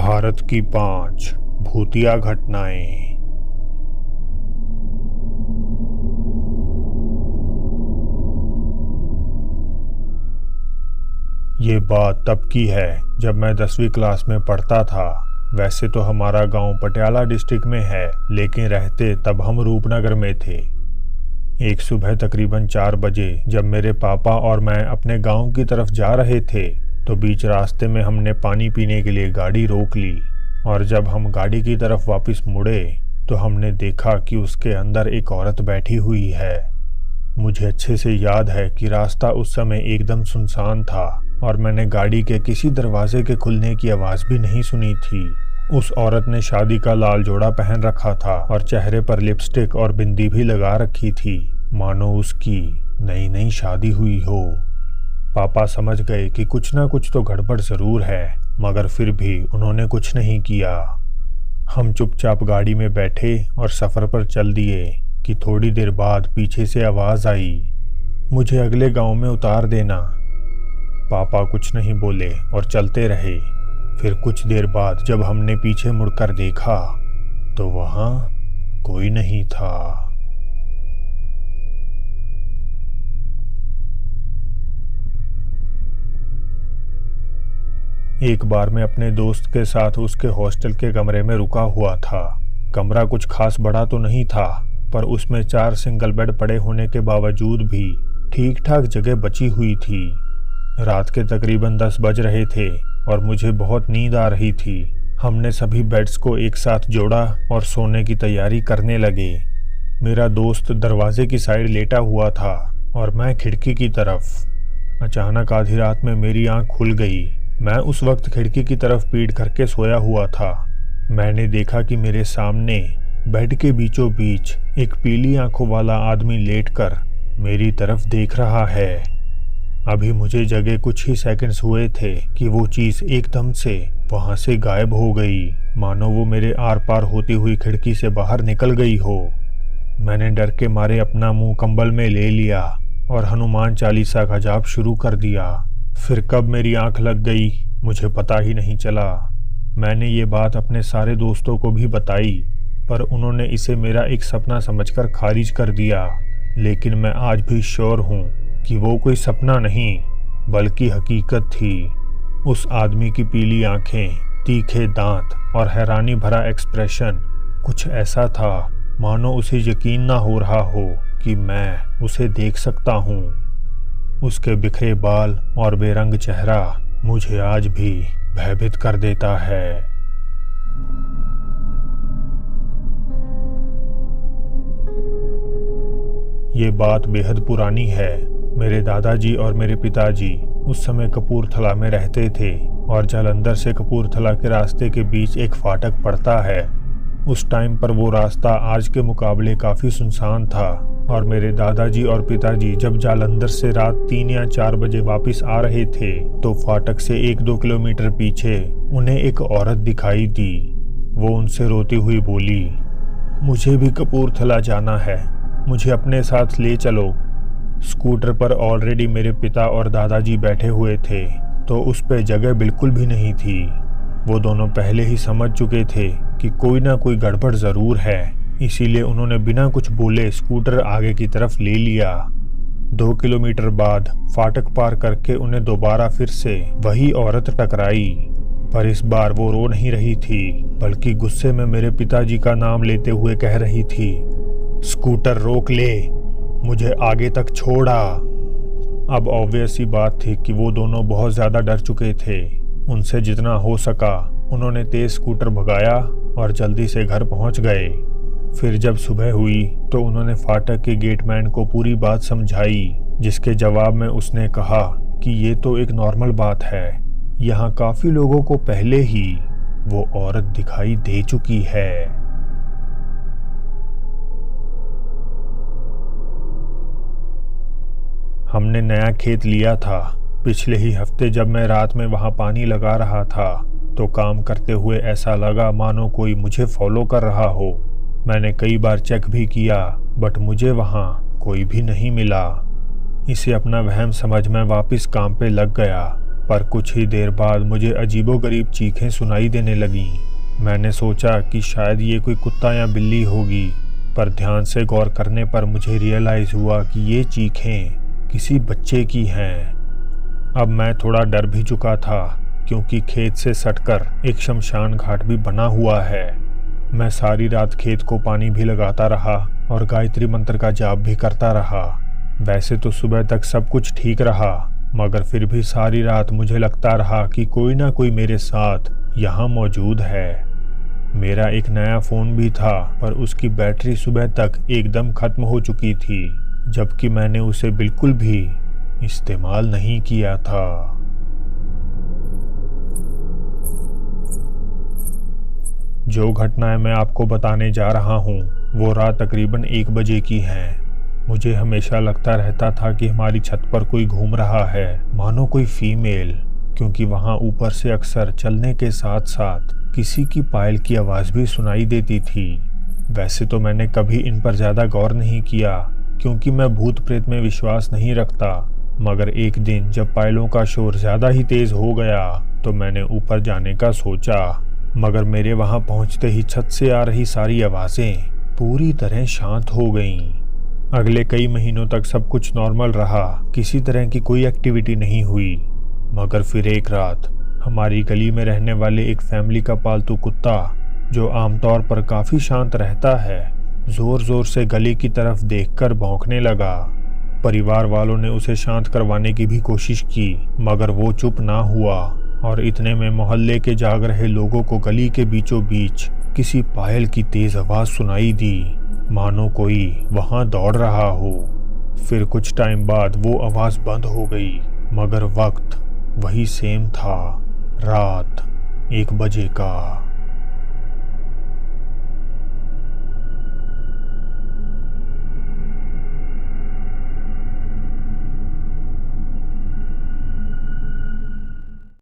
भारत की 5 भूतिया घटनाएं। ये बात तब की है जब मैं 10वीं क्लास में पढ़ता था। वैसे तो हमारा गांव पटियाला डिस्ट्रिक्ट में है, लेकिन रहते तब हम रूपनगर में थे। एक सुबह तकरीबन 4 बजे जब मेरे पापा और मैं अपने गांव की तरफ जा रहे थे, तो बीच रास्ते में हमने पानी पीने के लिए गाड़ी रोक ली। और जब हम गाड़ी की तरफ वापस मुड़े तो हमने देखा कि उसके अंदर एक औरत बैठी हुई है। मुझे अच्छे से याद है कि रास्ता उस समय एकदम सुनसान था और मैंने गाड़ी के किसी दरवाजे के खुलने की आवाज़ भी नहीं सुनी थी। उस औरत ने शादी का लाल जोड़ा पहन रखा था और चेहरे पर लिपस्टिक और बिंदी भी लगा रखी थी, मानो उसकी नई नई शादी हुई हो। पापा समझ गए कि कुछ ना कुछ तो गड़बड़ ज़रूर है, मगर फिर भी उन्होंने कुछ नहीं किया। हम चुपचाप गाड़ी में बैठे और सफ़र पर चल दिए कि थोड़ी देर बाद पीछे से आवाज़ आई, मुझे अगले गांव में उतार देना। पापा कुछ नहीं बोले और चलते रहे। फिर कुछ देर बाद जब हमने पीछे मुड़कर देखा तो वहाँ कोई नहीं था। एक बार मैं अपने दोस्त के साथ उसके हॉस्टल के कमरे में रुका हुआ था। कमरा कुछ खास बड़ा तो नहीं था, पर उसमें 4 सिंगल बेड पड़े होने के बावजूद भी ठीक ठाक जगह बची हुई थी। रात के तकरीबन 10 बज रहे थे और मुझे बहुत नींद आ रही थी। हमने सभी बेड्स को एक साथ जोड़ा और सोने की तैयारी करने लगे। मेरा दोस्त दरवाजे की साइड लेटा हुआ था और मैं खिड़की की तरफ। अचानक आधी रात में मेरी आंख खुल गई। मैं उस वक्त खिड़की की तरफ पीठ करके सोया हुआ था। मैंने देखा कि मेरे सामने बेड के बीचों बीच एक पीली आंखों वाला आदमी लेटकर मेरी तरफ देख रहा है। अभी मुझे जगे कुछ ही सेकंड्स हुए थे कि वो चीज़ एकदम से वहां से गायब हो गई, मानो वो मेरे आर पार होती हुई खिड़की से बाहर निकल गई हो। मैंने डर के मारे अपना मुंह कंबल में ले लिया और हनुमान चालीसा का जाप शुरू कर दिया। फिर कब मेरी आंख लग गई मुझे पता ही नहीं चला। मैंने ये बात अपने सारे दोस्तों को भी बताई, पर उन्होंने इसे मेरा एक सपना समझकर खारिज कर दिया। लेकिन मैं आज भी श्योर हूँ कि वो कोई सपना नहीं बल्कि हकीकत थी। उस आदमी की पीली आंखें, तीखे दांत और हैरानी भरा एक्सप्रेशन कुछ ऐसा था मानो उसे यकीन ना हो रहा हो कि मैं उसे देख सकता हूँ। उसके बिखरे बाल और बेरंग चेहरा मुझे आज भी भयभीत कर देता है। ये बात बेहद पुरानी है। मेरे दादाजी और मेरे पिताजी उस समय कपूरथला में रहते थे और जालंधर से कपूरथला के रास्ते के बीच एक फाटक पड़ता है। उस टाइम पर वो रास्ता आज के मुकाबले काफ़ी सुनसान था और मेरे दादाजी और पिताजी जब जालंधर से रात 3 या 4 बजे वापस आ रहे थे तो फाटक से 1-2 किलोमीटर पीछे उन्हें एक औरत दिखाई दी। वो उनसे रोती हुई बोली, मुझे भी कपूरथला जाना है, मुझे अपने साथ ले चलो। स्कूटर पर ऑलरेडी मेरे पिता और दादाजी बैठे हुए थे, तो उस पर जगह बिल्कुल भी नहीं थी। वो दोनों पहले ही समझ चुके थे कि कोई ना कोई गड़बड़ ज़रूर है, इसीलिए उन्होंने बिना कुछ बोले स्कूटर आगे की तरफ ले लिया। 2 किलोमीटर बाद फाटक पार करके उन्हें दोबारा फिर से वही औरत टकराई, पर इस बार वो रो नहीं रही थी बल्कि गुस्से में मेरे पिताजी का नाम लेते हुए कह रही थी, स्कूटर रोक ले, मुझे आगे तक छोड़ा। अब ऑब्वियस सी बात थी कि वो दोनों बहुत ज़्यादा डर चुके थे। उनसे जितना हो सका उन्होंने तेज स्कूटर भगाया और जल्दी से घर पहुंच गए। फिर जब सुबह हुई तो उन्होंने फाटक के गेटमैन को पूरी बात समझाई, जिसके जवाब में उसने कहा कि ये तो एक नॉर्मल बात है, यहाँ काफ़ी लोगों को पहले ही वो औरत दिखाई दे चुकी है। हमने नया खेत लिया था। पिछले ही हफ्ते जब मैं रात में वहाँ पानी लगा रहा था तो काम करते हुए ऐसा लगा मानो कोई मुझे फॉलो कर रहा हो। मैंने कई बार चेक भी किया, बट मुझे वहाँ कोई भी नहीं मिला। इसे अपना वहम समझ मैं वापस काम पे लग गया, पर कुछ ही देर बाद मुझे अजीबोगरीब चीखें सुनाई देने लगीं। मैंने सोचा कि शायद ये कोई कुत्ता या बिल्ली होगी, पर ध्यान से गौर करने पर मुझे रियलाइज़ हुआ कि ये चीखें किसी बच्चे की हैं। अब मैं थोड़ा डर भी चुका था, क्योंकि खेत से सटकर एक शमशान घाट भी बना हुआ है। मैं सारी रात खेत को पानी भी लगाता रहा और गायत्री मंत्र का जाप भी करता रहा। वैसे तो सुबह तक सब कुछ ठीक रहा, मगर फिर भी सारी रात मुझे लगता रहा कि कोई ना कोई मेरे साथ यहाँ मौजूद है। मेरा एक नया फ़ोन भी था, पर उसकी बैटरी सुबह तक एकदम ख़त्म हो चुकी थी, जबकि मैंने उसे बिल्कुल भी इस्तेमाल नहीं किया था। जो घटनाएं मैं आपको बताने जा रहा हूँ वो रात तकरीबन 1 बजे की हैं। मुझे हमेशा लगता रहता था कि हमारी छत पर कोई घूम रहा है, मानो कोई फीमेल, क्योंकि वहाँ ऊपर से अक्सर चलने के साथ साथ किसी की पायल की आवाज़ भी सुनाई देती थी। वैसे तो मैंने कभी इन पर ज़्यादा गौर नहीं किया, क्योंकि मैं भूत प्रेत में विश्वास नहीं रखता, मगर एक दिन जब पायलों का शोर ज़्यादा ही तेज़ हो गया तो मैंने ऊपर जाने का सोचा, मगर मेरे वहाँ पहुँचते ही छत से आ रही सारी आवाज़ें पूरी तरह शांत हो गईं। अगले कई महीनों तक सब कुछ नॉर्मल रहा, किसी तरह की कोई एक्टिविटी नहीं हुई। मगर फिर एक रात हमारी गली में रहने वाले एक फैमिली का पालतू कुत्ता, जो आमतौर पर काफ़ी शांत रहता है, ज़ोर ज़ोर से गली की तरफ देखकर भौंकने लगा। परिवार वालों ने उसे शांत करवाने की भी कोशिश की, मगर वो चुप ना हुआ और इतने में मोहल्ले के जाग रहे लोगों को गली के बीचों बीच किसी पायल की तेज़ आवाज़ सुनाई दी, मानो कोई वहाँ दौड़ रहा हो। फिर कुछ टाइम बाद वो आवाज़ बंद हो गई, मगर वक्त वही सेम था, रात 1 बजे का।